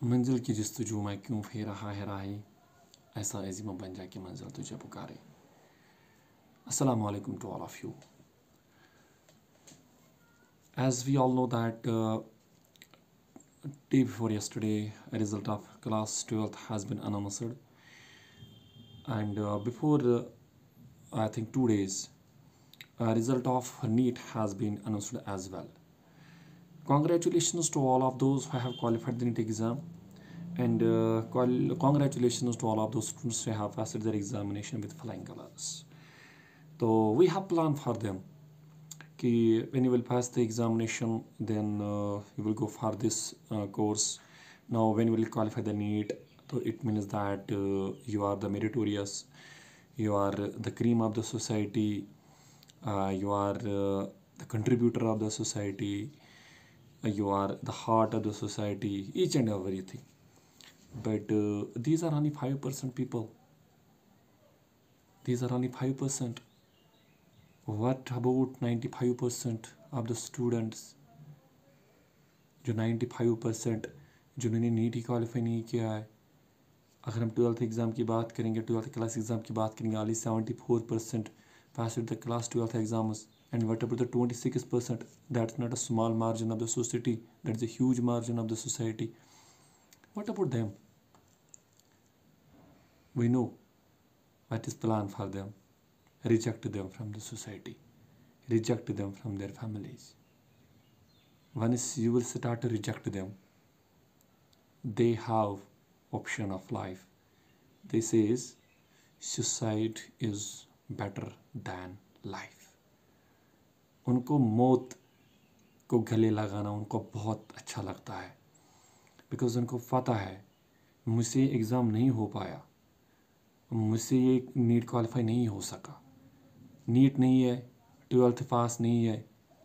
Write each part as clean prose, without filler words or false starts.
मंजिल की जस्तजू में क्यों फेर रहा है राही, ऐसा अज़ीम बन जा कि मंजिल तुझे पुकारे। Assalamu alaikum to all of you. As we all know that day before yesterday, a result of class 12th has been announced, and before I think 2 days, a result of NEET has been announced as well. Congratulations to all of those who have qualified the NEET exam, and congratulations to all of those students who have passed their examination with flying colors. So we have planned for them. When you will pass the examination, then you will go for this course. Now when you will qualify the NEET, so it means that you are the meritorious, you are the cream of the society, you are the contributor of the society, you are the heart of the society, each and everything. But these are only 5% people. These are only 5%. What about 95% of the students? जो 95% जिन्होंने NEET ही qualify नहीं किया है। अगर हम 12th exam की बात करेंगे, 12th क्लास एग्ज़ाम की बात करेंगे, only 74% passed the class 12th exams. And what about the 26%? That's not a small margin of the society. That's a huge margin of the society. What about them? We know what is planned for them. Reject them from the society. Reject them from their families. Once you will start to reject them, they have option of life. They says suicide is better than life. उनको मौत को गले लगाना उनको बहुत अच्छा लगता है, बिकॉज उनको पता है मुझसे एग्ज़ाम नहीं हो पाया, मुझसे ये नीट क्वालिफाई नहीं हो सका, नीट नहीं है, 12th पास नहीं है,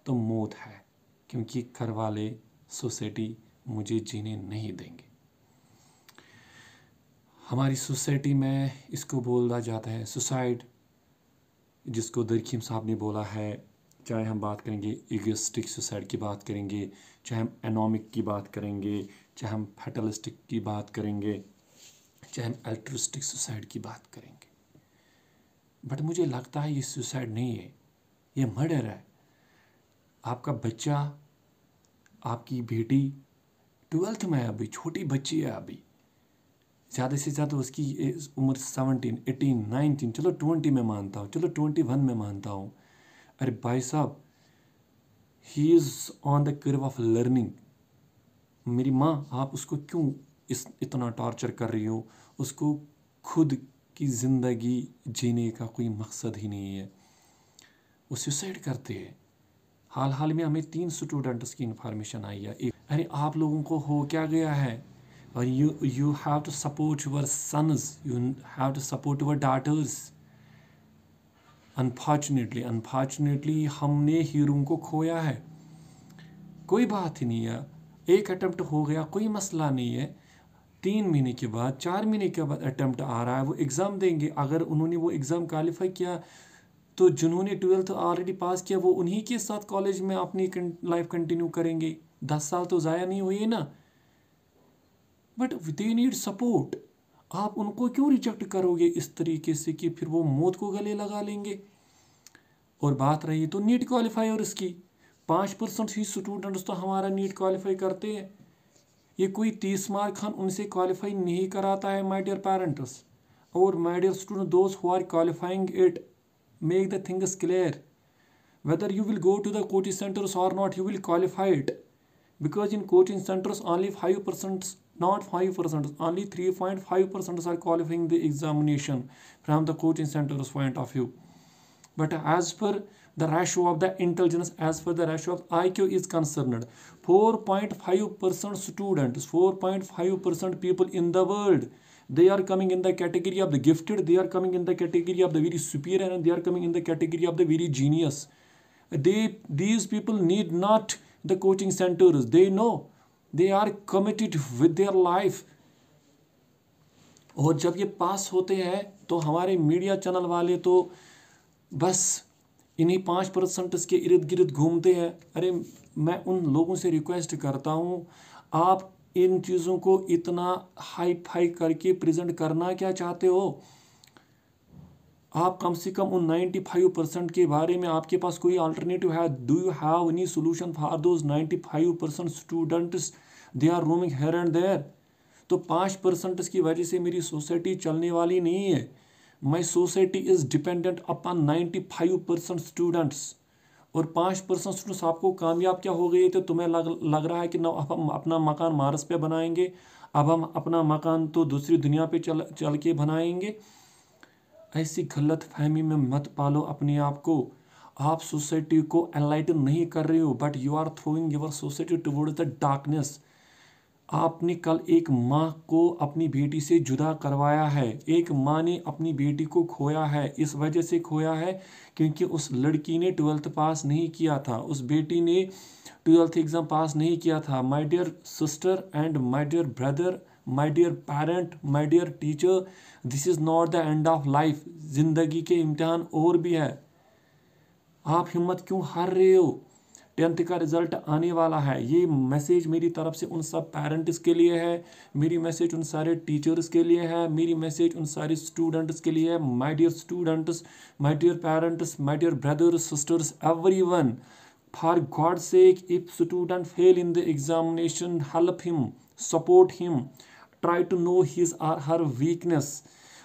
तो मौत है, क्योंकि घर वाले सोसाइटी मुझे जीने नहीं देंगे। हमारी सोसाइटी में इसको बोला जाता है सुसाइड, जिसको दरखीम साहब ने बोला है। चाहे हम बात करेंगे इगोइस्टिक सुसाइड की बात करेंगे, चाहे हम एनोमिक की बात करेंगे, चाहे हम फैटलिस्टिक की बात करेंगे, चाहे हम अल्ट्रुइस्टिक सुसाइड की बात करेंगे। बट मुझे लगता है ये सुसाइड नहीं है, ये मर्डर है। आपका बच्चा, आपकी बेटी 12th में है, अभी छोटी बच्ची है, अभी ज़्यादा से ज़्यादा उसकी उम्र 17, 18, 19, चलो 20 में मानता हूँ, चलो 21 में मानता हूँ। अरे भाई साहब, he is on the curve of learning. मेरी माँ, आप उसको क्यों इतना टॉर्चर कर रही हो? उसको खुद की ज़िंदगी जीने का कोई मकसद ही नहीं है, वो सुसाइड करते हैं। हाल में हमें 3 स्टूडेंट्स की इन्फॉर्मेशन आई है। अरे आप लोगों को हो क्या गया है? और you have to support your sons, you have to support your daughters. Unfortunately हमने हीरों को खोया है। कोई बात ही नहीं है, एक अटेम्प्ट हो गया, कोई मसला नहीं है। 3 महीने के बाद, 4 महीने के बाद अटेम्प्ट आ रहा है, वो एग्ज़ाम देंगे। अगर उन्होंने वो एग्ज़ाम क्वालिफाई किया, तो जिन्होंने 12th ऑलरेडी पास किया, वो उन्हीं के साथ कॉलेज में अपनी लाइफ कंटिन्यू करेंगे। 10 साल तो ज़ाया नहीं हुए ना। But they need support. आप उनको क्यों रिजेक्ट करोगे इस तरीके से कि फिर वो मौत को गले लगा लेंगे? और बात रही तो नीट क्वालिफायर्स की, 5% ही स्टूडेंट्स तो हमारा नीट क्वालिफाई करते हैं। ये कोई 30 मार्क खान उनसे क्वालिफाई नहीं कराता है, माय डियर पेरेंट्स और my dear student, those who are qualifying it, make the things clear. Whether you will go to the coaching centers or not, you will qualify it, because in coaching centers only 5%, not 5%, only 3.5% are qualifying the examination from the coaching centers point of view. But as per the ratio of the intelligence, as per the ratio of IQ is concerned, 4.5% students, 4.5% people in the world, they are coming in the category of the gifted, they are coming in the category of the very superior, and they are coming in the category of the very genius. These people need not the coaching centers. They know, they are committed with their life. और जब ये पास होते हैं तो हमारे media channel वाले तो बस इन्हीं 5% के इर्द गिर्द घूमते हैं। अरे मैं उन लोगों से रिक्वेस्ट करता हूँ, आप इन चीज़ों को इतना हाई फाई करके प्रेजेंट करना क्या चाहते हो? आप कम से कम उन 95% के बारे में आपके पास कोई अल्टरनेटिव है? Do you have any solution for those 95% students they are roaming here and there? तो 5% की वजह से मेरी सोसाइटी चलने वाली नहीं है। My society is dependent upon 95% students. और 5% स्टूडेंट्स आपको कामयाब क्या हो गए थे? तुम्हें लग रहा है कि ना अब हम अपना मकान मार्स पे बनाएंगे, अब हम अपना मकान तो दूसरी दुनिया पे चल के बनाएंगे। ऐसी गलत फहमी में मत पालो अपने आप को। आप सोसाइटी को एनलाइटन नहीं कर रहे हो, but you are throwing your society towards the darkness. आपने कल एक माँ को अपनी बेटी से जुदा करवाया है। एक माँ ने अपनी बेटी को खोया है। इस वजह से खोया है क्योंकि उस लड़की ने 12th पास नहीं किया था, उस बेटी ने 12th एग्ज़ाम पास नहीं किया था। My dear sister and my dear brother, my dear parent, my dear teacher, this is not the end of life. ज़िंदगी के इम्तिहान और भी है। आप हिम्मत क्यों हार रहे हो? 10th का रिजल्ट आने वाला है। ये मैसेज मेरी तरफ से उन सब पेरेंट्स के लिए है, मेरी मैसेज उन सारे टीचर्स के लिए है, मेरी मैसेज उन सारे स्टूडेंट्स के लिए है। My dear students, my dear parents, my dear brothers, sisters, everyone, for God's sake, if student fail in the examination, help him, support him, try to know his or her weakness.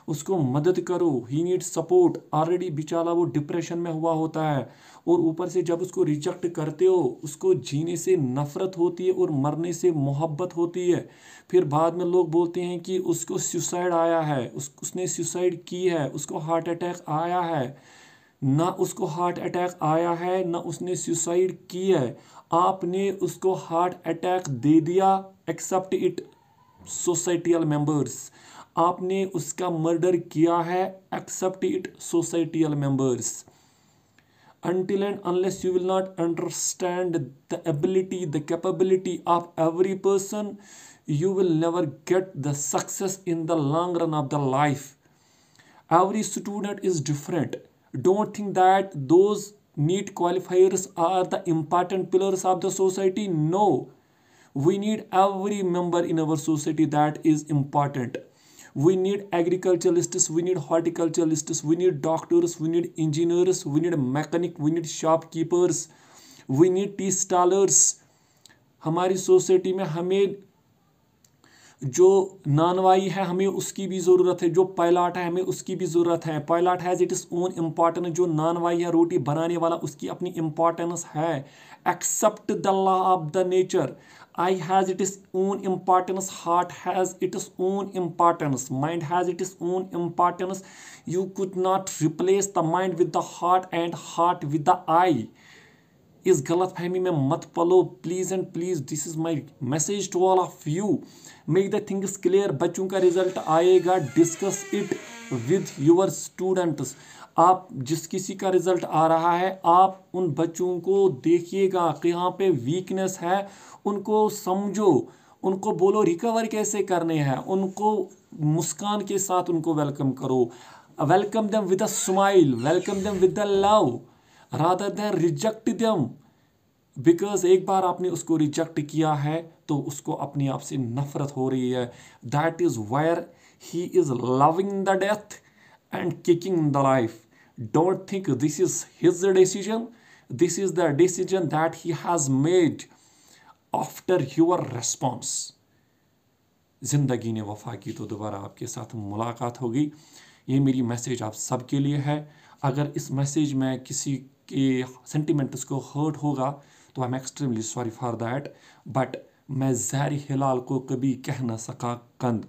उसको मदद करो। ही need support. Already बेचारा वो depression में हुआ होता है, और ऊपर से जब उसको रिजेक्ट करते हो, उसको जीने से नफरत होती है और मरने से मोहब्बत होती है। फिर बाद में लोग बोलते हैं कि उसको सुसाइड आया है, उसने सुसाइड की है, उसको हार्ट अटैक आया है। ना उसको हार्ट अटैक आया है, ना उसने सुसाइड की है। आपने उसको हार्ट अटैक दे दिया। Accept it societal members. आपने उसका मर्डर किया है। Accept it societal members. Until and unless you will not understand the ability, the capability of every person, you will never get the success in the long run of the life. Every student is different. Don't think that those NEET qualifiers are the important pillars of the society. No, we need every member in our society that is important. We need agriculturalists, we need horticulturalists, we need doctors, we need engineers, we need mechanic, we need shopkeepers, we need tea stallers. हमारी society में हमें जो नानवाई है हमें उसकी भी ज़रूरत है, जो पायलट है हमें उसकी भी ज़रूरत है। Pilot has it is own importance. जो नानवाई है रोटी बनाने वाला, उसकी अपनी इम्पॉर्टेंस है। Except the law of the nature. Eye has it is own importance. Heart has it is own importance. Mind has it is own importance. You could not replace the mind with the heart and heart with the eye. इस गलत फहमी में मत पलो please and please. This is my message to all of you. Make the things clear. बच्चों का result आएगा, discuss it with your students. आप जिस किसी का रिजल्ट आ रहा है, आप उन बच्चों को देखिएगा कि यहाँ पे वीकनेस है, उनको समझो, उनको बोलो रिकवर कैसे करने हैं, उनको मुस्कान के साथ उनको वेलकम करो। Welcome them with a smile, welcome them with the love, rather than reject them. Because एक बार आपने उसको रिजेक्ट किया है तो उसको अपने आप से नफरत हो रही है। That is where he is loving the death and kicking the life. Don't think this is his decision, this is the decision that he has made after your response. जिंदगी ने वफा की तो दोबारा आपके साथ मुलाकात होगी। ये मेरी मैसेज आप सबके लिए है। अगर इस मैसेज में किसी के सेंटिमेंट्स को हर्ट होगा तो I am extremely sorry for that, but मैं ज़हरी हिलाल को कभी कह ना सका कंद।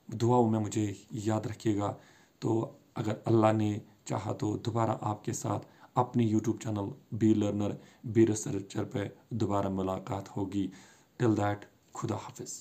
दुआओं में मुझे याद रखिएगा। तो अगर अल्लाह ने चाहा तो दोबारा आपके साथ अपनी YouTube channel be learner be researcher पे दोबारा मुलाकात होगी। टिल दैट खुदा हाफिज़।